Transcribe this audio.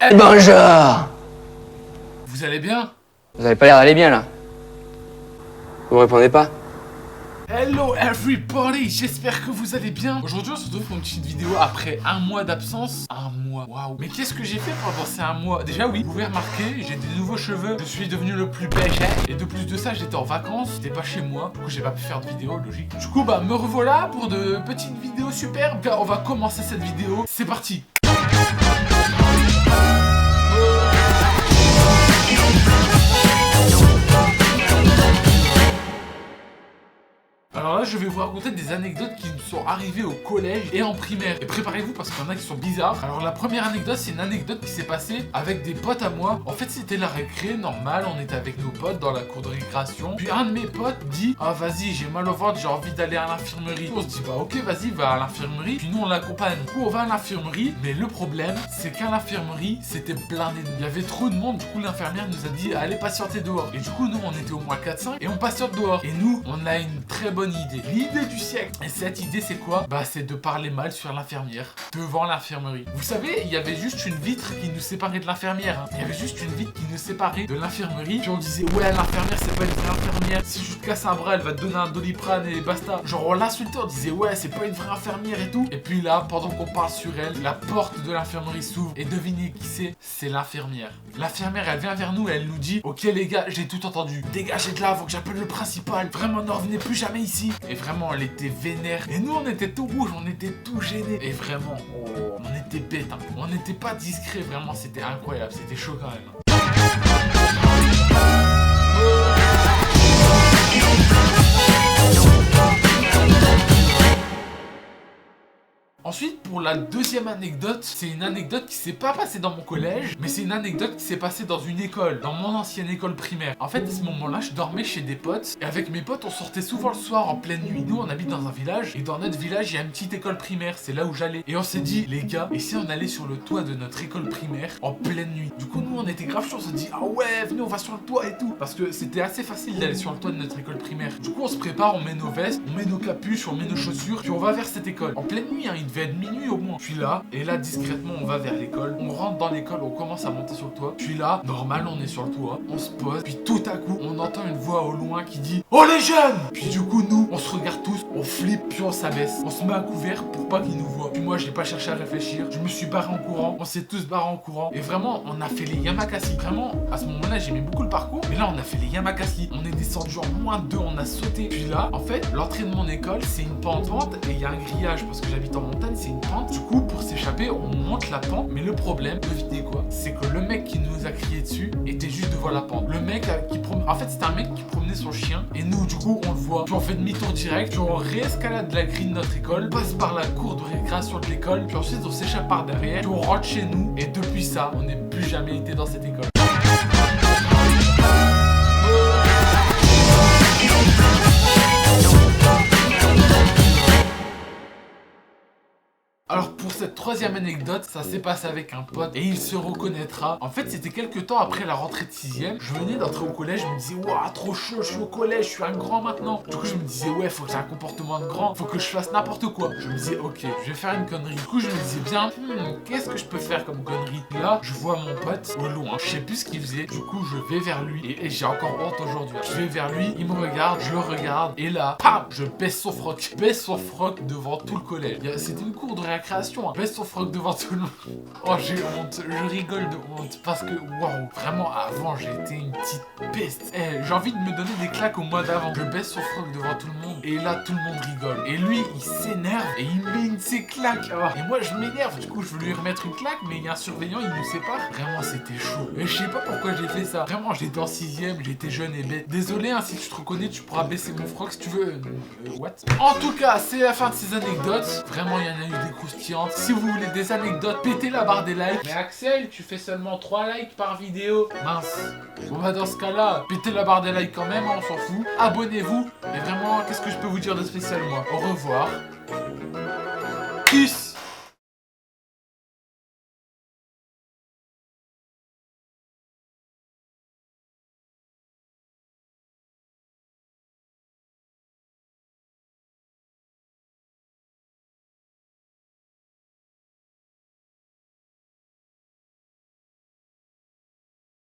Eh bonjour. Vous allez bien? Vous avez pas l'air d'aller bien là. Vous me répondez pas? Hello everybody, j'espère que vous allez bien. Aujourd'hui on se retrouve pour une petite vidéo après un mois d'absence. Un mois, waouh. Mais qu'est-ce que j'ai fait pendant ces un mois? Déjà oui, vous pouvez remarquer, j'ai des nouveaux cheveux. Je suis devenu le plus beige. Et de plus de ça, j'étais en vacances, j'étais pas chez moi. Du coup j'ai pas pu faire de vidéo, logique. Du coup bah me revoilà pour de petites vidéos superbes. On va commencer cette vidéo, c'est parti. Alors là, je vais vous raconter des anecdotes qui me sont arrivées au collège et en primaire. Et préparez-vous parce qu'il y en a qui sont bizarres. Alors la première anecdote, c'est une anecdote qui s'est passée avec des potes à moi. En fait, c'était la récré, normal, on était avec nos potes dans la cour de récréation. Puis un de mes potes dit: ah vas-y, j'ai mal au ventre, j'ai envie d'aller à l'infirmerie. On se dit bah ok, vas-y, va à l'infirmerie. Puis nous on l'accompagne. Du coup on va à l'infirmerie, mais le problème, c'est qu'à l'infirmerie, c'était blindé. Il y avait trop de monde, du coup l'infirmière nous a dit allez patienter dehors. Et du coup nous on était au moins 4-5 et on patiente dehors. Et nous, on a une très bonne idée, l'idée du siècle. Et cette idée c'est quoi? Bah c'est de parler mal sur l'infirmière devant l'infirmerie. Vous savez, il y avait juste une vitre qui nous séparait de l'infirmière, hein. Il y avait juste une vitre qui nous séparait de l'infirmerie. Puis on disait ouais, l'infirmière c'est pas une vraie infirmière, si je te casse un bras elle va te donner un Doliprane et basta. Genre on l'insultait, on disait ouais c'est pas une vraie infirmière et tout. Et puis là, pendant qu'on parle sur elle, la porte de l'infirmerie s'ouvre et devinez qui c'est? C'est l'infirmière. L'infirmière elle vient vers nous et elle nous dit ok les gars, j'ai tout entendu, dégagez de là, faut que j'appelle le principal, vraiment ne revenez plus jamais ici. Et vraiment elle était vénère. Et nous on était tout rouge, on était tout gênés. Et vraiment, on était bêtes, hein. On n'était pas discret, vraiment c'était incroyable, c'était chaud quand même. Ensuite, pour la deuxième anecdote, c'est une anecdote qui s'est pas passée dans mon collège, mais c'est une anecdote qui s'est passée dans une école, dans mon ancienne école primaire. En fait, à ce moment-là, je dormais chez des potes, et avec mes potes, on sortait souvent le soir en pleine nuit. Nous, on habite dans un village, et dans notre village, il y a une petite école primaire, c'est là où j'allais. Et on s'est dit, les gars, et si on allait sur le toit de notre école primaire en pleine nuit? Du coup, nous, on était grave chaud, on se dit, ah ouais, venez, on va sur le toit et tout. Parce que c'était assez facile d'aller sur le toit de notre école primaire. Du coup, on se prépare, on met nos vestes, on met nos capuches, on met nos chaussures, puis on va vers cette école. En pleine nuit, hein, il devait être minuit au moins. Puis là, et là discrètement on va vers l'école, on rentre dans l'école, on commence à monter sur le toit. Puis là, normal on est sur le toit, on se pose, puis tout à coup on entend une voix au loin qui dit oh les jeunes. Puis du coup nous, on se regarde tous, on flippe, puis on s'abaisse, on se met à couvert pour pas qu'ils nous voient. Puis moi j'ai pas cherché à réfléchir, je me suis barré en courant, on s'est tous barrés en courant. Et vraiment on a fait les Yamakasi. Vraiment à ce moment là j'aimais beaucoup le parcours, mais là on a fait les Yamakasi. On est descendu en -2, on a sauté. Puis là en fait l'entrée de mon école c'est une pente et il y a un grillage parce que j'habite en montagne, c'est une pente. Du coup pour s'échapper on monte la pente, mais le problème, devinez quoi, c'est que le mec qui nous a crié dessus était juste devant la pente. Le mec qui promenait, en fait c'était un mec qui promenait son chien et nous du coup on le voit, puis on fait demi-tour direct, puis on réescalade la grille de notre école, passe par la cour de récréation de l'école, puis ensuite on s'échappe par derrière, puis on rentre chez nous et depuis ça on n'est plus jamais été dans cette école. Alors pour cette troisième anecdote, ça s'est passé avec un pote et il se reconnaîtra. En fait c'était quelques temps après la rentrée de 6ème. Je venais d'entrer au collège, je me disais waouh trop chaud, je suis au collège, je suis un grand maintenant. Du coup je me disais ouais faut que j'ai un comportement de grand, faut que je fasse n'importe quoi. Je me disais ok je vais faire une connerie. Du coup je me disais bien qu'est-ce que je peux faire comme connerie? Là je vois mon pote au loin, je sais plus ce qu'il faisait. Du coup je vais vers lui et j'ai encore honte aujourd'hui. Je vais vers lui, il me regarde, je le regarde et là pam, je baisse son froc. Je baisse son froc devant tout le collège. C'était une cour de récréation, hein. Baisse son froc devant tout le monde. Oh j'ai honte, je rigole de honte parce que waouh, vraiment avant j'étais une petite peste. J'ai envie de me donner des claques au mois d'avant. Je baisse son froc devant tout le monde et là tout le monde rigole. Et lui il s'énerve et il met une de ses claques. Et moi je m'énerve, du coup je veux lui remettre une claque mais il y a un surveillant, il nous sépare. Vraiment c'était chaud. Et je sais pas pourquoi j'ai fait ça. Vraiment j'étais en 6ème, j'étais jeune et bête. Désolé hein, si tu te reconnais tu pourras baisser mon froc si tu veux. What? En tout cas c'est la fin de ces anecdotes. Vraiment il y en a eu des croustillantes. Si vous voulez des anecdotes, pétez la barre des likes. Mais Axel, tu fais seulement 3 likes par vidéo. Mince. Bon bah dans ce cas-là, pétez la barre des likes quand même, hein, on s'en fout. Abonnez-vous. Et vraiment, qu'est-ce que je peux vous dire de spécial moi? Au revoir. Peace.